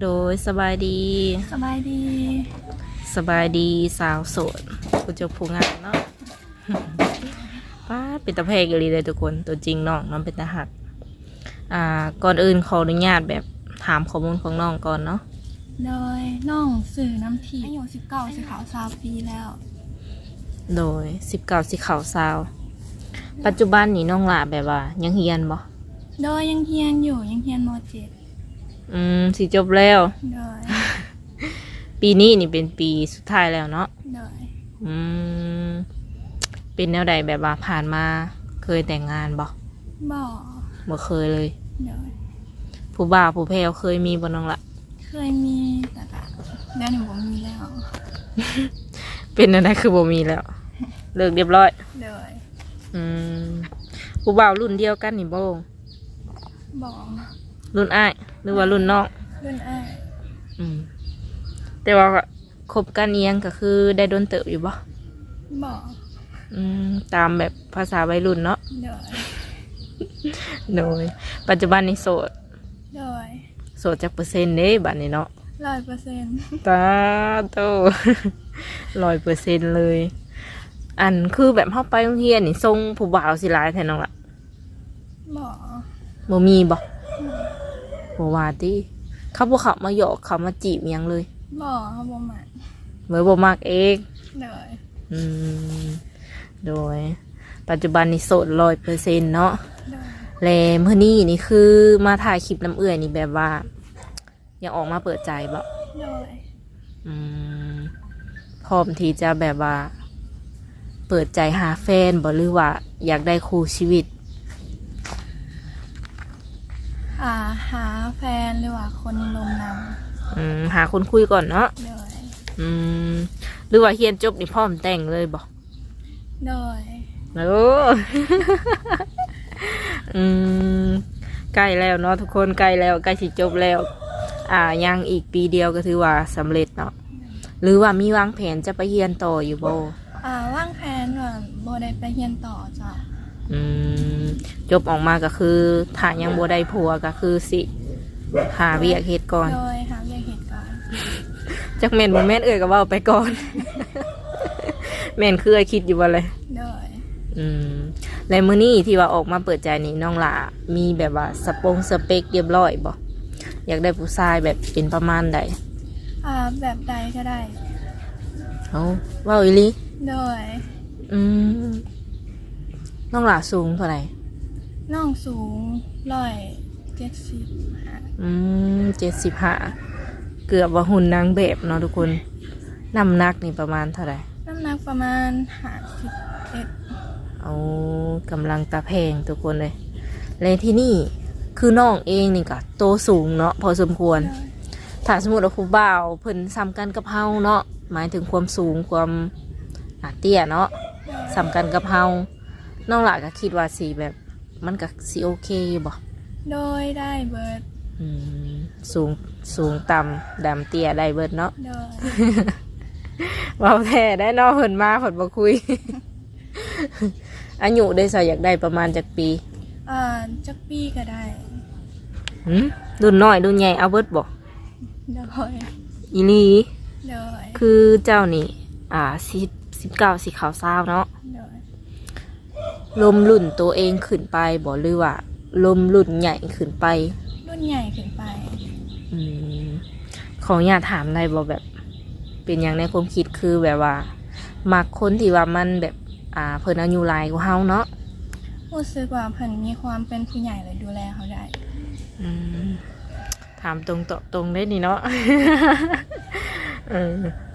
โดยสบายดีสบายดีสาวโสดกูจะพูงานเนาะ ป้าเป็นตาแพรกเลยเลยทุกคนตัวจริงน้องน้องเป็นตาหักก่อนอื่นขออนุญาตแบบถามข้อมูลของน้องก่อนเนาะโดยน้องสื่อน้ำทีอายุ19สีขาว20 ปีแล้ว โดย19สิเขาสาวปัจจุบันนี่น้องหล่าแบบว่ายังเฮียนบ่โดยยังเฮียนอยู่ยังเฮียนม .7 สิจบแล้ว โดย ปีนี้นี่เป็นปีสุดท้ายแล้วเนาะโดยเป็นแนวใดแบบว่าผ่านมาเคยแต่งงานบ่บ่เคยเลยโดยผู้บ่าวผู้แพ้วเคยมีบ่น้องละเคยมีแต่เดี๋ยวนี้ผมมีแล้ว เป็นอะไรคือบ่มีแล้ว เลิกเรียบร้อยโดยผู้บ่าวรุ่นเดียวกันนี่บ่รุ่นอ้ายหรือว่ารุ่นน้องรุ่นอ้ายแต่ว่าคบกันเอียงก็คือได้โดนเติบอยู่บ่ตามแบบภาษาวัยรุ่นเนาะโดยปัจจุบันนี้โสดจักเปอร์เซ็นต์เด้บัดนี้เนาะ100%ตาโต 100%เลยอันคือแบบเข้าไปโรงเรียนนี่ทรงผู้บ่าวสิหลายแทนน้องละบ่มีบ่ว่าติเขาบ่เข้ามาหยอกเขามาจีบยังเลยเขาบ่มักเหมือนบ่มักเองโดยปัจจุบันนี่โสด100%เนาะแล้วมื้อนี้นี่คือมาถ่ายคลิปน้ำเอื้อยนี่แบบว่ายังออกมาเปิดใจบ่พร้อมที่จะแบบว่าเปิดใจหาแฟนบ่หรือว่าอยากได้คู่ชีวิตหาแฟนหรือว่าคนลงนำหาคนคุยก่อนเนาะหรือว่าเรียนจบนี่พร้อมแต่งเลยบ่ใกล้แล้วเนาะทุกคนใกล้แล้วใกล้สิจบแล้วยังอีกปีเดียวก็ถือว่าสำเร็จเนาะหรือว่ามีวางแผนจะไปเรียนต่ออยู่บ่วางแผนว่าบ่ได้ไปเรียนต่อจ้ะจบออกมาก็คือถ้ายังบ่ได้ผัวก็คือสิหาเวียกเฮ็ดก่อนหาเวียกเฮ็ดก่อนจักแม่นบ่แม่นเอ้ยก็เว้าไปก่อน แม่นคือคิดอยู่ว่าเลยแล้วมื้อนี้ที่ว่าออกมาเปิดใจนี่น้องหล่ามีแบบว่าสเปคเรียบร้อยบ่อยากได้ผู้ชายแบบเป็นประมาณใดแบบใดก็ได้ว้าวอีหลีน้องหล่าสูงเท่าไหร่น้องสูง175เกือบว่าหุ่นนางแบบเนาะทุกคนน้ำหนักนี่ประมาณเท่าไหร่น้ำหนักประมาณกำลังตาแพงทุกคนเลยและที่นี่คือน้องเองนี่ก็โตสูงเนาะพอสมควรถ้าสมมติว่าครูบ่าวเพิ่นซ้ำกันกับเฮาเนาะหมายถึงความสูงความเตี้ยเนาะซ้ำกันกับเฮาน้องหล่ะก็คิดว่าสีแบบมันก็สีโอเคอยู่บ่โดยได้เบิดสูงต่ำดำเตี้ยได้เบิดเนาะเว้าแท้ได้เนาะเพิ่นมาเพิ่นบ่คุย อายุได้อยากได้ประมาณจักปีจักปีก็ได้รุ่นน้อยรุ่นใหญ่เอาเบิดบ่อีหลีคือเจ้านี่19สิเขา20เนาะลมรุ่นตัวเองขึ้นไปบ่หรือว่าลมรุ่นใหญ่ขึ้นไปรุ่นใหญ่ขึ้นไปของอยากถามได้บ่แบบเป็นอย่างในความคิดคือแบบว่ามักคนที่ว่ามันแบบเพิ่นอายุหลายกว่าเฮาเนาะรู้สึกว่าเพิ่นมีความเป็นผู้ใหญ่เลยดูแลเขาได้ถามตรงตอบตรงได้นี่เนาะ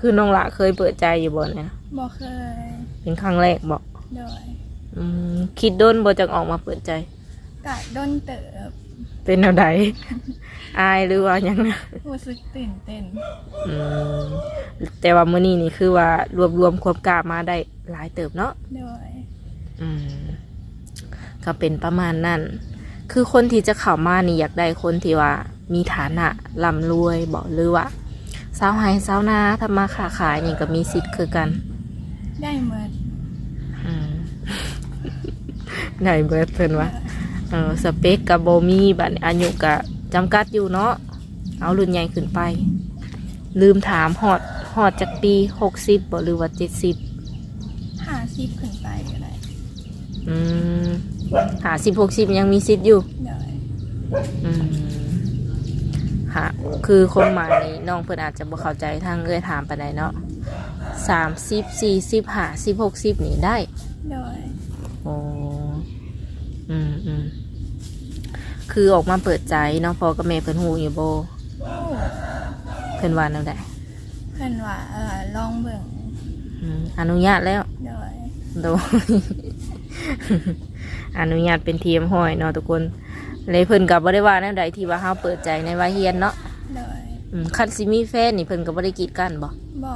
คือน้องละเคยเปิดใจอยู่บ่เนี่ยบ่เคยเป็นครั้งแรกบ่คิดโดนบ่จังออกมาเปิดใจกะโดนเติบเป็นแนวใด อายหรือว่ายังนะรู้สึกตื่นเต้นแต่ว่ามื้อนี้นี่คือว่ารวมความกล้ามาได้หลายเติบเนาะก็เป็นประมาณนั้นคือคนที่จะเข้ามานี่อยากได้คนที่ว่ามีฐานะร่ำรวยบอกหรือว่าสาวไฮสาวนาทำมาค้าขายนี่ก็มีสิทธิ์คือกันได้เมิดได้เบิดเพิ่นว่าสเปคกับโบมีบัดอายุก็จำกัดอยู่เนาะ เอารุ่นใหญ่ขึ้นไป ลืมถามฮอดจากปี60บ่หรือว่า70 50ขึ้นไปก็ได้ 50-60ยังมีสิทธิ์อยู่ โดย ฮะคือคนหมายน้องเพิ่นอาจจะบ่เข้าใจทางเอ้ยถามปานใดเนาะ30 40 50 60นี่ได้ โดย โอ้คือออกมาเปิดใจเนาะพ่อกับแม่เพิ่นฮู้อยู่บ่ โอ้ เพิ่นว่าแนวใด เพิ่นว่าลองเบิ่ง อนุญาตแล้ว โดย โดย อนุญาตเป็นทีมห้อยเนาะทุกคนเลยเพิ่นก็บ่ได้ว่าแนวใดที่ว่าเฮาเปิดใจในวัยเรียนเนาะ โดย คันสิมีแฟนนี่เพิ่นก็บ่ได้กีดกันบ่ บ่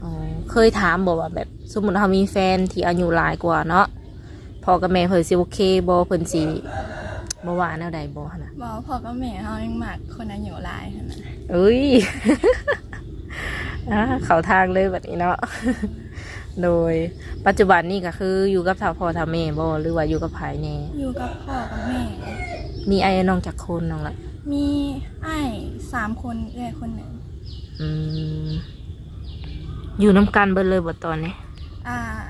อ๋อเคยถามบ่ว่าแบบสมมุติเฮามีแฟนที่อายุหลายกว่าเนาะพ่อกับแม่เพิ่นสิโอเคบ่เพิ่นสิบ่ว่าแนวใดบ่หั่นน่ะ บ่พ่อกับแม่เฮายังมักคนอายุหลายหั่นน่ะ เอ้ย เข้าทางเลยแบบนี้เนาะ โดยปัจจุบันนี่ก็คืออยู่กับพ่อทาแม่บ่หรือว่าอยู่กับไผแน่ อยู่กับพ่อกับแม่ มีไอ้น้องจักคนน้องละ มีอ้าย3คนเอื้อยคนหนึง อยู่น้ำกันเบิดเลยบ่ตอนนี้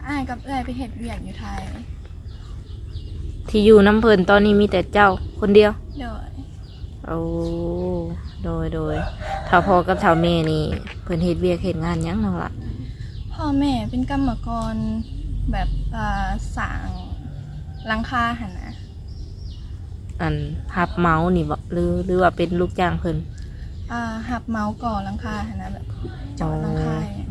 อ้ายกับเอื้อยไปเฮ็ดเวียกอยู่ไทย ที่อยู่น้ำเพิ่นตอนนี้มีแต่เจ้าคนเดียว โดย โอ้โดยถ้าพ่อกับถ้าแม่นี่เพิ่นเฮ็ดเวียกเฮ็ดงานหยังน้องละ พ่อแม่เป็นกรรมกรแบบสร้างหลังคาหั่นน่ะ อันหับเมาส์นี่บ่หรือว่าเป็นลูกจ้างเพิ่น หับเมาส์ก่อหลังคาหั่นน่ะแบบเจาะหลังคาอย่างเงี้ย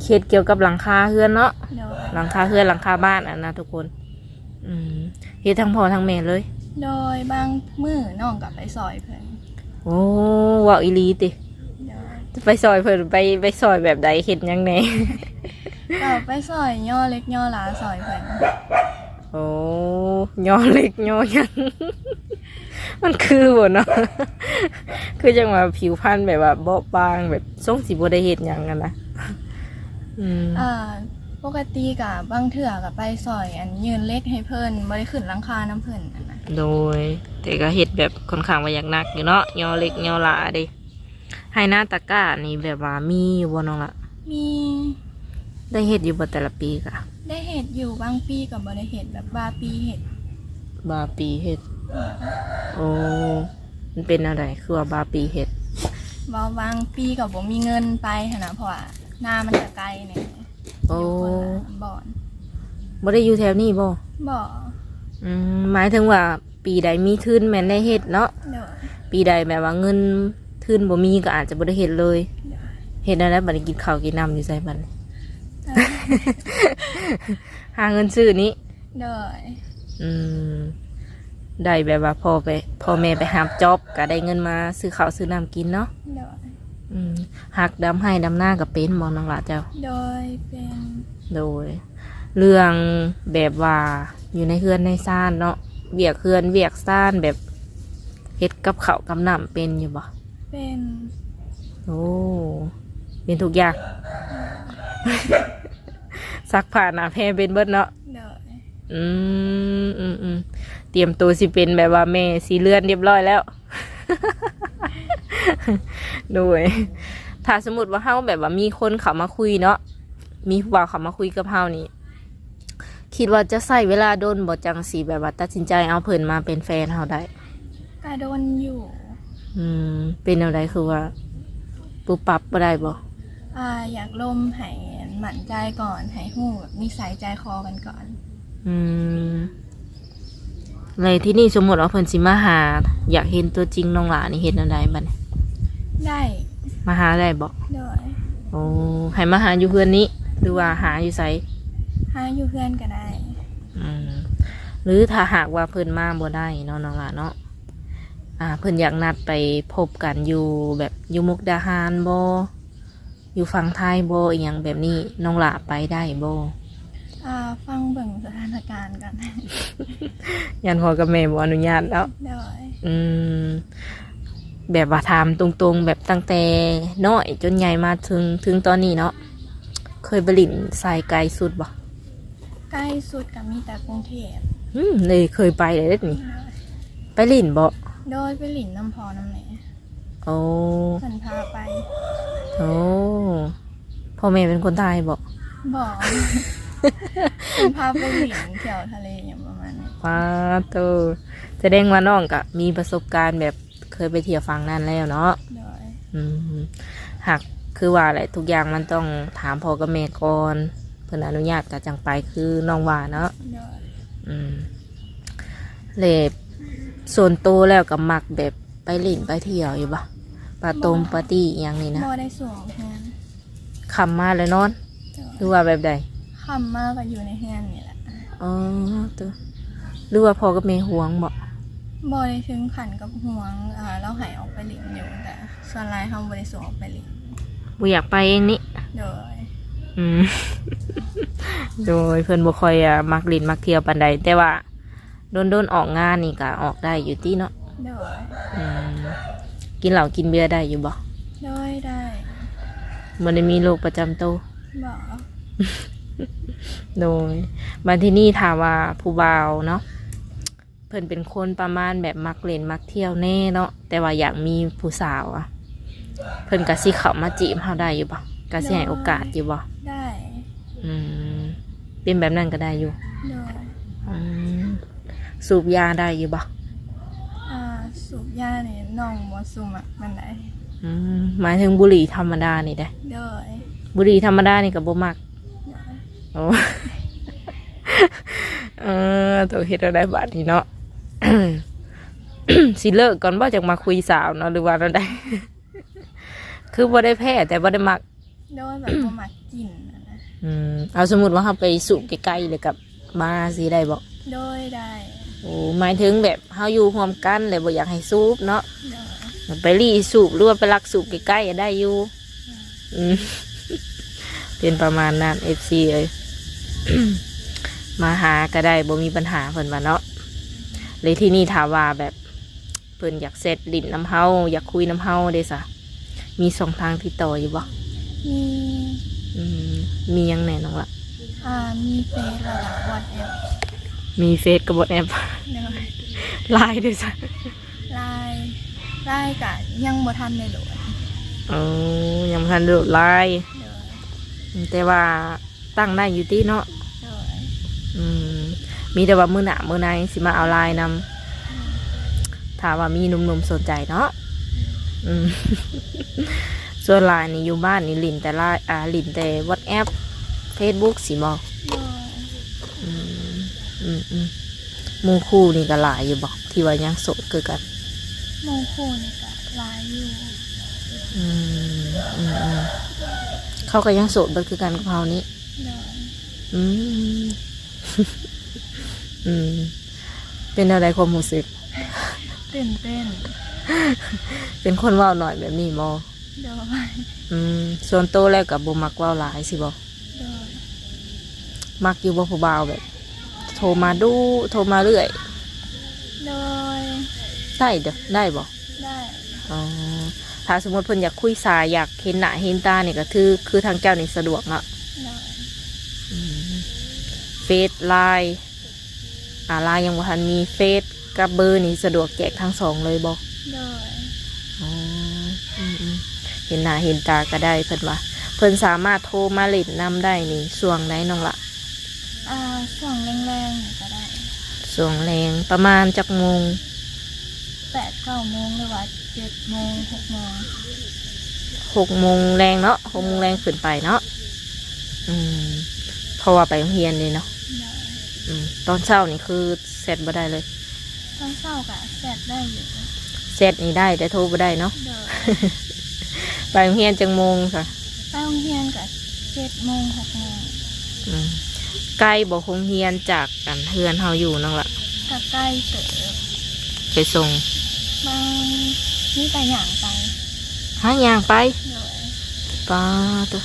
เฮ็ดเกี่ยวกับหลังคาเฮือนเนาะ โดย หลังคาเฮือนหลังคาบ้านอันนะทุกคนเฮ็ดทั้งพ่อทั้งแม่เลย โดยบางมื้อน้องก็ไปซอยเพิ่น โอ้ว้าวอีหลีติ โดย ไปซอยเพิ่นไปซอยแบบใดเฮ็ดหยังแหน่ ก็ไปซอยย่อเล็กย่อหลาซอยเพิ่น โอ้ย่อเล็กย่อหยัง มันคือบ่เนาะ คือจังว่าผิวพรรณแบบว่าเบาบางแบบทรงสิบ่ได้เฮ็ดหยังกันนะ ปกติก็บางเทื่อก็ไปซอยอันยืนเล็กให้เพิ่นบ่ได้ขึ้นหลังคาน้ำเพิ่นนั่นน่ะ โดยแต่ก็เฮ็ดแบบค่อนข้างว่าอยากหนักอยู่เนาะย่อเล็กย่อหลาเด้ให้หน้าตะกร้านี่แบบว่ามีอยู่บ่น้องละ มี ได้เฮ็ดอยู่บ่แต่ละปีก็ ได้เฮ็ดอยู่บางปีก็บ่ได้เฮ็ดแบบบาปีเฮ็ด บาปีเฮ็ดโอ้มันเป็นอะไรคือว่าบาปีเฮ็ด ว่าบางปีก็บ่มีเงินไปหั่นน่ะเพราะว่าหน้ามันก็ไกลเนี่ย โอ้ อยู่คนละบ่อน บ่ได้อยู่แถวนี้บ่ บ่ หมายถึงว่าปีใดมีทุนแม่นได้เฮ็ดเนาะ เด้อ ปีใดแบบว่าเงินทุนบ่มีก็อาจจะบ่ได้เฮ็ดเลย เด้อ เฮ็ดได้บัดนี้กินข้าวกินน้ำอยู่ไสบัดนี้ หาเงินซื้อนี้ เด้อ ได้แบบว่าพ่อแม่ไปหาจ็อบก็ได้เงินมาซื้อข้าวซื้อน้ำกินเนาะ เด้อ หักดำให้ดำหน้าก็เป็นบ่น้องหลาเจ้า โดยเป็น โดย เรื่องแบบว่าอยู่ในเฮือนในซ่านเนาะเวียกเฮือนเวียกซ่านแบบเฮ็ดกับข้าวกับน้ำเป็นอยู่บ่ เป็น โอ้เป็นทุกอย่าง ซักผ้าหน้าแพรเป็นเบิดเนาะ เด้อ เตรียมตัวสิเป็นแบบว่าแม่สีเลือนเรียบร้อยแล้ว โดยถ้าสมมติว่าเฮาแบบว่ามีคนเขามาคุยเนาะมีผู้บ่าวเขามาคุยกับเฮานี่คิดว่าจะใช้เวลาโดนบ่จังสีแบบว่าตัดสินใจเอาเพิ่นมาเป็นแฟนเฮาได้ กระโดนอยู่ เป็นแนวใดคือว่าปุ๊บปั๊บบ่ได้บ่ อยากลมให้หมั่นใจก่อนให้ฮู้แบบนิสัยใจคอกันก่อน ในที่นี่สมมติว่าเพิ่นสิมาหา อยากเห็นตัวจริงน้องหลานี่เห็นอะไรบัดนี้ ได้ มาหาได้บ่ โดย โอ้ให้มาหาอยู่เพื่อนนี้หรือว่าหาอยู่ไส หาอยู่เพื่อนก็ได้ หรือถ้าหากว่าเพิ่นมาบ่ได้เนาะน้องหลาเนาะเพิ่นอยากนัดไปพบกันอยู่แบบอยู่มุกดาหารบ่อยู่ฝั่งไทยบ่อีหยังแบบนี้น้องหลาไปได้บ่ ฟังเบิ่งสถานการณ์กัน ยันพ่อกับแม่บ่อนุญาตแล้ว โดย แบบว่าถามตรงๆแบบตั้งแต่น้อยจนใหญ่มาถึงตอนนี้เนาะเคยไปหลินสายไกลสุดบ่ ใกล้สุดก็มีแต่กรุงเทพ เลยเคยไปเลยเด้อนี่ไปหลินบ่ โดยไปหลินน้ำพอน้ำแหน่ โ โอ้ เพิ่นพาไป โอ้พ่อแม่เป็นคนไทยบ่ บอกเพิ่นพาไปหลิงเที่ยวทะเลอย่างประมาณนี้ ว้าโตแสดงว่าน้องก็มีประสบการณ์แบบเคยไปเที่ยวฝั่งนั้นแล้วเนาะ โดย อืมหากคือว่าแหละทุกอย่างมันต้องถามพ่อกับแม่ก่อนเพิ่นอนุญาตก็จังไปคือน้องว่าเนาะ โดย อืมเลยส่วนตัวแล้วก็มักแบบไปเล่นไปเที่ยวอยู่บ่ปาตมปาร์ตี้อหย่างนี้นะ บ่ได้สวมแฮน คำมาเลยนอน โดย หรือว่าแบบใด คำมากก็อยู่ในแฮนนี่แหละ อ๋อตัวหรือว่าพ่อกับแม่ห่วงบ่ บ่ได้ถึงขันกับห่วงเราใหายออกไปหลิงอยู่แต่ส่วนรายเขาบ่ได้สวมออกไปหลิง บ่อยากไปเองนี่ โดย อืม โดยเพิ่นบ่ค่อยมักเล่นมักเที่ยวปานใดแต่ว่าโดนออกงานนี่ก็ออกได้อยู่ติเนาะ โดย อืมกินเหล้ากินเบียร์ได้อยู่บ่ โดยได้ มันได้มีโรคประจำตัว บอก โดยมาที่นี่ถามว่าผู้บ่าวเนาะเพิ่นเป็นคนประมาณแบบมักเล่นมักเที่ยวแน่เนาะแต่ว่าอยากมีผู้สาวอะเพิ่นก็สิเข้ามาจีบเฮาได้อยู่บ่ก็สิให้โอกาสอยู่บ่ ได้ อืมเป็นแบบนั้นก็ได้อยู่ โดย อืมสูบยาได้อยู่บ่ สูบยาเนี่ยน้องบ่สูบอ่ะมันได้ อืมหมายถึงบุหรี่ธรรมดานี่เด้ โดย บุหรี่ธรรมดานี่ก็บ่มัก โดย โอ้ ตัวเฮ็ดอะไรบาดนี้เนาะ สิเลิกก่อนบ่จักมาคุยสาวเนาะหรือว่านั่นได้ คือบ่ได้แพ้แต่บ่ได้มัก โดยแบบบ่มักกินนะนะ เอาสมมุติว่าเฮาไปสูบใกล้ๆเลยกับมาสิได้บ่ โดยได้ โอ้หมายถึงแบบเฮาอยู่ร่วมกันเลยบ่อยากให้สูบเนาะ โดย ไปรีสูบหรือว่าไปลักสูบใกล้ๆได้อยู่อืม เป็นประมาณนั้น FC เอ้ย มาหาก็ได้บ่มีปัญหาเพิ่นว่าเนาะเลยที่นี่ถามว่าแบบเพิ่นอยากเซตลิ้นน้ำเฮาอยากคุยน้ำเฮาเด้ซะมีสองทางติดต่ออยู่บ่ มี อืมมีหยังแหน่น้องละ มีเฟซระดับวอทแอป มีเฟซกับบทแอป โดย ไลน์ด้วยซะ ไล่กะยังบ่ทันได้โหลด อ๋อยังบ่ทันโหลดไลน์ โดย แต่ว่าตั้งได้อยู่ที่เนาะ โดย อืมมีแต่ว่ามื้อหน้ามื้อในสิมาเอาไลน์นำถ้าว่ามีหนุ่มๆสนใจเนาะอืม ส่วนไลน์นี่อยู่บ้านนี่ลิ้นแต่ไลน์ลิ้นแต่ WhatsApp Facebook สิบ่ โดย อืมหมู่คู่นี่ก็หลายอยู่บ่ที่ว่ายังโสดคือกัน โมโคนี่กะลายอยู่ อืมอืมอืมเขาก็ยังโสดเบิดคือกันกับเฮานี่ โดย อืม อืมเป็นอะไรความรู้สึก ตื่นเต้น เป็นคนเว้าหน่อยแบบนี้บ่ โดย ส่วนโตวแล้วกับบ่มักเว้าหลายสิบ่ โดย มักอยู่บ่ผู้บ่าวแบบ โทรมาดูโทรมาเรื่อย โดย ได้เด้อได้บ่ ได้ อ๋อถ้าสมมติเพิ่นอยากคุยสายอยากเห็นหน้าเห็นตานี่ก็คือทางเจ้านี่สะดวกเนาะ โดย เฟซไลน์ไลน์ยังบ่ทันมีเฟซกับเบอร์นี่สะดวกแจกทั้งสองเลยบ่ โดย อ๋อเห็นหน้าเห็นตาก็ได้เพิ่นว่าเพิ่นสามารถโทรมาเล่นนำได้นี่ช่วงไหนน้องละ ช่วงแรงๆนี่ก็ได้ ช่วงแรงประมาณจักโมง 8-9 โมงหรือว่า7 โมง 6 โมง 6 โมงแรงเนาะ6 โมงแรงขึ้นไปเนาะเพราะว่าไปโรงเรียนนี่เนาะ โดย ตอนเช้านี่คือเสร็จบ่ได้เลย ตอนเช้ากะแซดได้อยู่ เสร็จนี่ได้แต่โทรบ่ได้เนาะ โดย ไปโรงเรียนจังโมงค่ะ ไปโรงเรียนกะ7 โมง 6 โมง ใกล้บ่โรงเรียนจากกันเฮือนเฮาอยู่นั่นล่ะ กะใกล้เติบ ไปส่ง บางนี่ไปหย่างไป หาย่างไป โดย ป้าตัว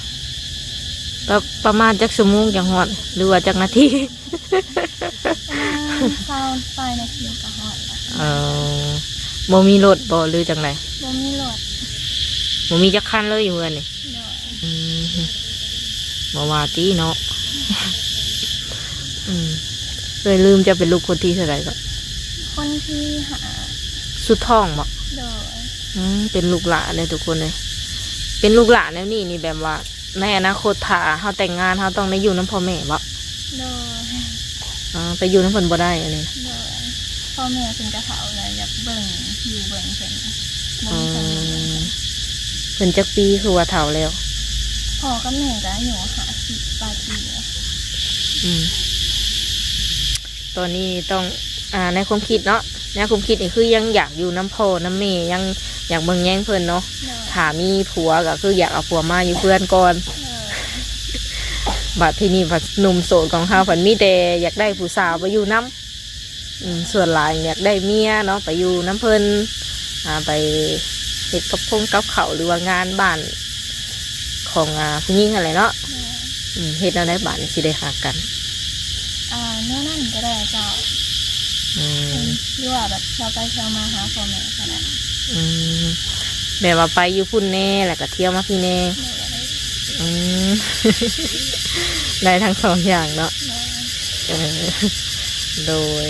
ประมาณจักชั่วโมงจังฮอดหรือว่าจักนาที ประมาณ20 นาทีก็ฮอดแล้ว บ่มีรถบ่หรือจังได บ่มีรถ บ่มีจักคันเลยอยู่เฮือนนี่ โดย บ่ว่าติเนาะ เลยลืมจะเป็นลูกคนที่เท่าไหร่ก็ คนที่หา สุดท้องบ่ โดย เป็นลูกหลานเลยทุกคนเลยเป็นลูกหลานแล้วนี่แบบว่าในอนาคตถ้าเขาแต่งงานเขาต้องได้อยู่น้ำพ่อแม่บ่ โดย ไปอยู่น้ำเพิ่นบ่ได้อันนี้ โดยพ่อแม่เป็นกระเถาเลยอยากเบิ่งอยู่เบิ่งเพิ่นบ่ อ๋อ มีคนอยู่เบิ่ง เพิ่นจักปีคือว่าเฒ่าแล้ว พ่อกับแม่ก็อยู่50ปลายปีแล้ว อืมตอนนี้ต้องในความคิดเนาะในความคิดนี่คือยังอยากอยู่น้ำพ่อน้ำแม่ยังอยากเบิ่งแย่งเพิ่นเนาะ โดย ถ้ามีผัวก็คืออยากเอาผัวมาอยู่เพื่อนก่อน โดย บัดที่นี่บัดหนุ่มโสดของเขาผันมีแต่อยากได้ผู้สาวไปอยู่น้ำส่วนหลายอยากได้เมียเนาะไปอยู่น้ำเพิ่นไปเฮ็ดกับพงกับเขาวหรือว่างานบ้านของผู้หญิงอะไรเนาะ โดย เฮ็ดเอาได้บ้านสิได้หากัน เนื้อนั่นก็ได้เจ้า อืม หรือว่าแบบเราไปเที่ยวมาหาพ่อแม่ก็ได้ อืมแบบว่าไปอยู่พุ่นแน่แล้วก็เที่ยวมาพี่แน่ โดย อืม ได้ทั้งสองอย่างเนาะ โดย โดย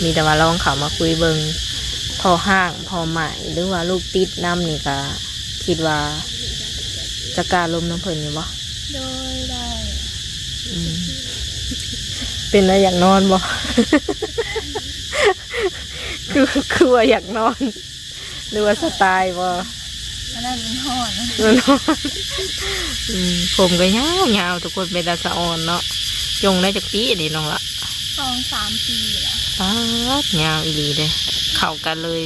มีแต่ว่าลองเขามาคุยเบิงพอห้างพอใหม่หรือว่าลูกติดน้ำนี่ก็คิดว่าจะกล้าลมน้ำเพลินอยู่บ่ โดยได้ อืมเป็นอะไรอยากนอนบ่ คือว่าอยากนอน หรือว่าสไตล์บ่ อันนั้นเป็นห่อน นอนผมก็ยาวทุกคนเป็นตาสะออนเนาะจงได้จากปีนี่น้องละ 2-3 ปีแล้ว ป๊าดยาวอีหลีเลยเข้ากันเลย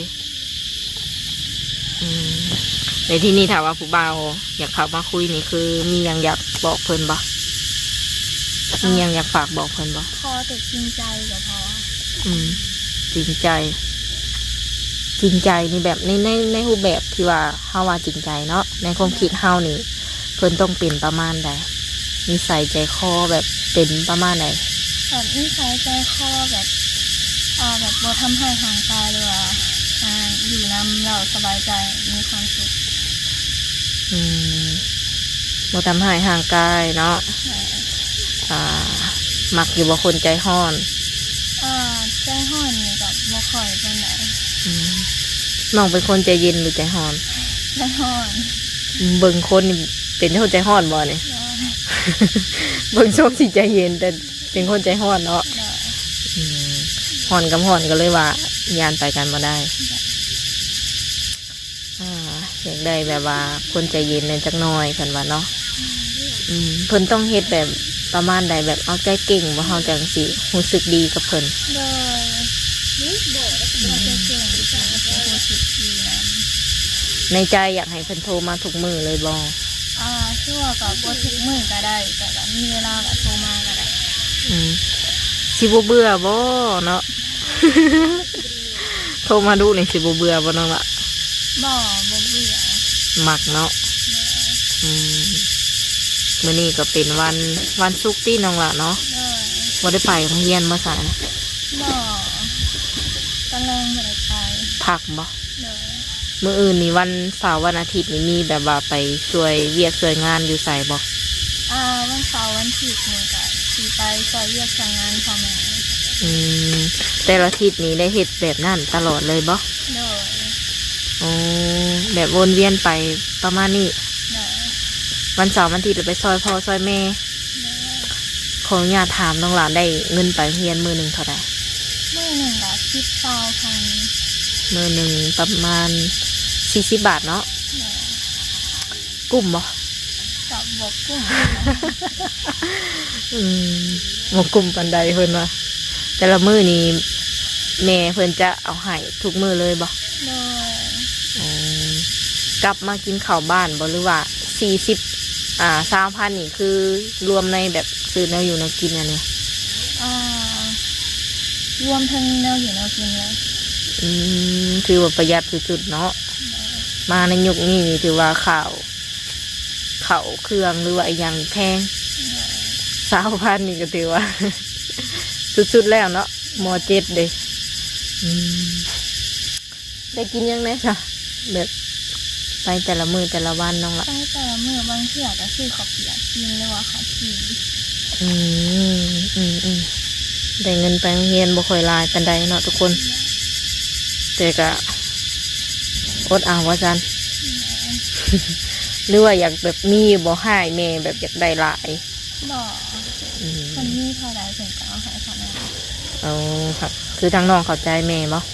ในที่นี่ถามว่าผู้บ่าวอยากเข้ามาคุยนี่คือมียังอยากบอกเพิ่นบ่มียังอยากฝากบอกเพิ่นบ่ พอแต่จริงใจก็พอ จริงใจ จริงใจนี่แบบในรูปแบบที่ว่าเฮาว่าจริงใจเนาะในความคิดเฮานี่เพิ่นต้องเป็นประมาณใดนิสัยใจคอแบบเป็นประมาณไหน แบบนิสัยใจคอแบบแบบบ่ทำให้ห่างกายเลยว่าอยู่นำเราสบายใจมีความสุข บ่ทำให้ห่างกายเนาะมักอยู่บ่คนใจห้อน ใจห้อนนี่กับบ่ค่อยเป็นไหน น้องเป็นคนใจเย็นหรือใจห้อน ใจห้อน เบิ่งคนนี่เป็นคนใจห้อนบ่เนี่ย ได้ เบิ่งช่วงที่ใจเย็นแต่เป็นคนใจห้อนเนาะ ได้ ห้อนกับห้อนก็เลยว่ายานไปกันมาได้อยากได้แบบว่าคนใจเย็นในจักหน่อยกันว่าเนาะเพิ่นต้องเฮ็ดแบบประมาณใดแบบเอาใจเก่งว่าเฮาจังสิรู้สึกดีกับเพิ่น เลยเราจะเก่งที่จะเป็นคนสุดทีนะ ในใจอยากให้เพิ่นโทรมาทุกมื้อเลยบ่ ชั่วกับบ่ทุกมื้อก็ได้แต่แบบมีเวลาก็โทรมาก็ได้ สิบ่เบื่อบ่เนาะ โทรมาดูนี่สิบ่เบื่อบ่น้องละ บ่เบื่อ มักเนาะมื้อนี้ก็เป็นวันศุกร์ที่น้องละเนาะ เลย บ่ได้ไปโรงเรียนมาสายนะ บ่ตะแรงบ่ได้ไป พักบ่ เลย มื้ออื่นนี่วันเสาร์วันอาทิตย์นี่มีแบบว่าไปช่วยเวียกช่วยงานอยู่ไสบ่ วันเสาร์วันอาทิตย์นี่ก็สิไปซอยเวียกช่วยงานพ่อแม่ แต่ละอาทิตย์นี้ได้เฮ็ดแบบนั้นตลอดเลยบ่ เลย อ๋อแบบวนเวียนไปประมาณนี้ เลย วันเสาร์วันอาทิตย์ไปซอยพ่อซอยแม่ขออนุญาตถามน้องหลานได้เงินไปเรียนมื้อหนึงเท่าใด มื้อหนึ่งก็10,000 มื้อหนึงประมาณ40 บาทเนาะ เลย กุ้มบ่ กับบกกุ้ง บ่กุ้มปานใดเพิ่นว่าแต่ละมื้อนี้แม่เพิ่นจะเอาให้ทุกมื้อเลยบ่ เลย กลับมากินข้าวบ้านบ่หรือว่า30,000นี่คือรวมในแบบซื้อแนวอยู่แนวกินอันนี้ รวมทั้งแนวอยู่แนวกินเลย ถือว่าประหยัดสุดๆเนาะมาในยุคนี้นี่ถือว่าข้าวเครื่องหรือว่าอย่างแพง20,000นี่ก็ถือว่า สุดๆแล้วเนาะม.7 เด้ได้กินยังไงจ้ะแบบไปแต่ละมื้อแต่ละวันน้องละ ไปแต่ละมื้อบางเที่ยก็ซื้อข้าวเปียกกินหรือว่าข้าวจี่ ได้เงินไปโรงเรียนบ่ค่อยหลายปานใดเนาะทุกคนแต่ก็อ อดเอาว่าจัน หรือว่าอยากแบบมีบ่ให้แม่แบบอยากได้หลาย บอก อืม คนนี้เท่าไรถึงจะเอาให้ทำงาน เอาค่ะคือทางน้องเข้าใจแม่บ่ บอก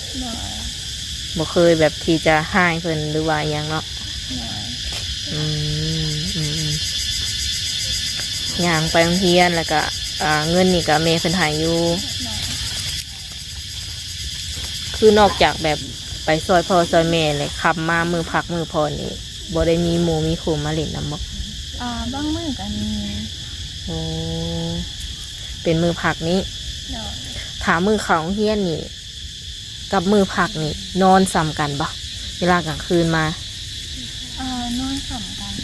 บ่เคยแบบที่จะให้เพิ่นหรือว่าหยังเนาะ บอก อืมอืมอืมย่างไปโรงเรียนแล้วก็เงินนี่ก็แม่เพิ่นให้อยู่ บอก คือนอกจากแบบไปซอยพ่อซอยแม่เลยขับมามือพักมือพอนี่บ่ได้มีหมู่มีครูมาเล่นนำบ่ บางมื้อก็มี โอ้เป็นมือพักนี้ บอก ถามมือเขาโรงเรียนนี่ กับมือพักนี่ นอนซ้ำกันบ่เวลากลางคืนมา นอนสองกัน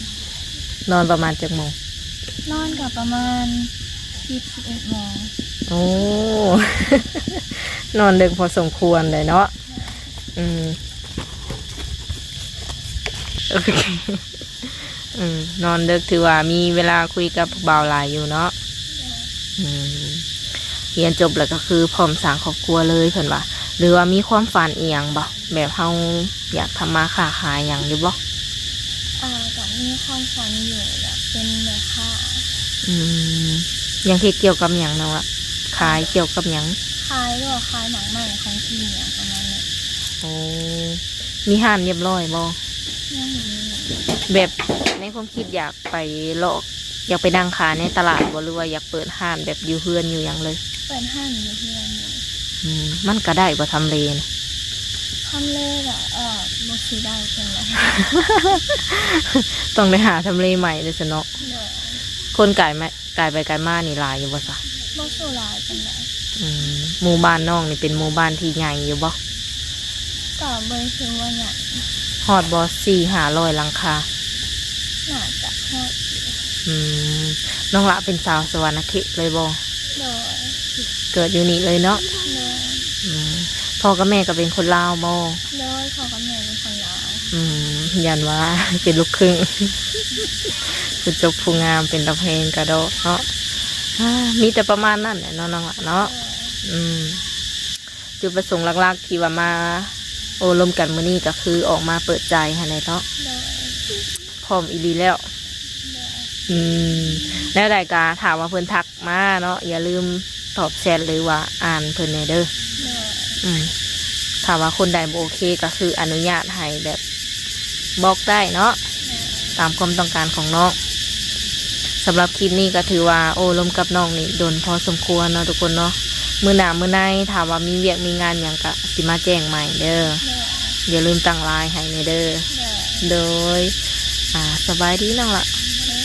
นอนประมาณจักโมง นอนกับประมาณ11 โมง โอ้ นอนดึกพอสมควรเลยเนาะอืมโอเคนอนดึกถือว่ามีเวลาคุยกับผู้บ่าวหลายอยู่เนาะอืมเรียนจบแล้วก็คือพร้อมสร้างครอบครัวเลยเพิ่นว่าหรือว่ามีความฝันอีหยังบ่แบบเฮาอยากทำมาค้าขายหยังอยู่บ่ กับมีความฝันอยู่อยากเป็นแม่ค้า อืมอยังที่เกี่ยวกับหยังเนาะขายเกี่ยวกับหยัง ขายหรือว่าขายหนังใหม่ของที่เนี่ยประมาณนี้ โอ้มีห้านเรียบร้อยบ่ ยังมี แบบในความคิดอยากไปเลาะอยากไปนั่งขายในตลาดบ่หรือว่าอยากเปิดห้านแบบอยู่เฮือนอยู่หยังเลย เปิดห้างอยู่เพื่อนอยู่ มันก็ได้บ่ทำเลนะ ทำเลอะบกสีได้เป็นไร ต้องได้หาทำเลใหม่เลยสิเนาะ เดี๋ยว คนไก่ไปไก่มานี่หลายอยู่บ่ซะ บกสูลายเป็นไร หมู่บ้านน้องนี่เป็นหมู่บ้านที่ใหญ่อยู่บ่ ก็เบยคือว่าอย่าง ฮอดบ่400-500หลังคา น่าจะฮอด น้องละเป็นสาวสวรรณเขตเลยบ่ โดย เกิดอยู่นี่เลยเนาะ โดย พ่อกับแม่ก็เป็นคนลาวบ่ โดยพ่อกับแม่เป็นคนลาว ยันว่า เป็นลูกครึ่ง คือจบผู้งามเป็นตะเพงกระโดดเนาะมีแต่ประมาณนั้นแหละเนาะน้องละเนาะจุดประสงค์หลักๆที่ว่ามาโอ้ลมกันมื้อนี้ก็คือออกมาเปิดใจให้ในเนาะ โดย พร้อมอีหลีแล้ว โดย แล้วรายการถามว่าเพิ่นทักมาเนาะอย่าลืมตอบแชทหรือว่าอ่านเพิ่นแน่เด้อ โดย ถามว่าคนใดบ่โอเคก็คืออนุญาตให้แบบบอกได้เนาะตามความต้องการของน้องสำหรับคลิปนี้ก็ถือว่าโอ้ลมกับน้องนี่โดนพอสมควรเนาะทุกคนเนาะมื้อหน้ามื้อในถามว่ามีเวียกมีงานหยังก็สิมาแจ้งใหม่เด้อ โดย อย่าลืมตั้งไลน์ให้แน่เด้อ โดย โดยสบายดีน้องละ โดย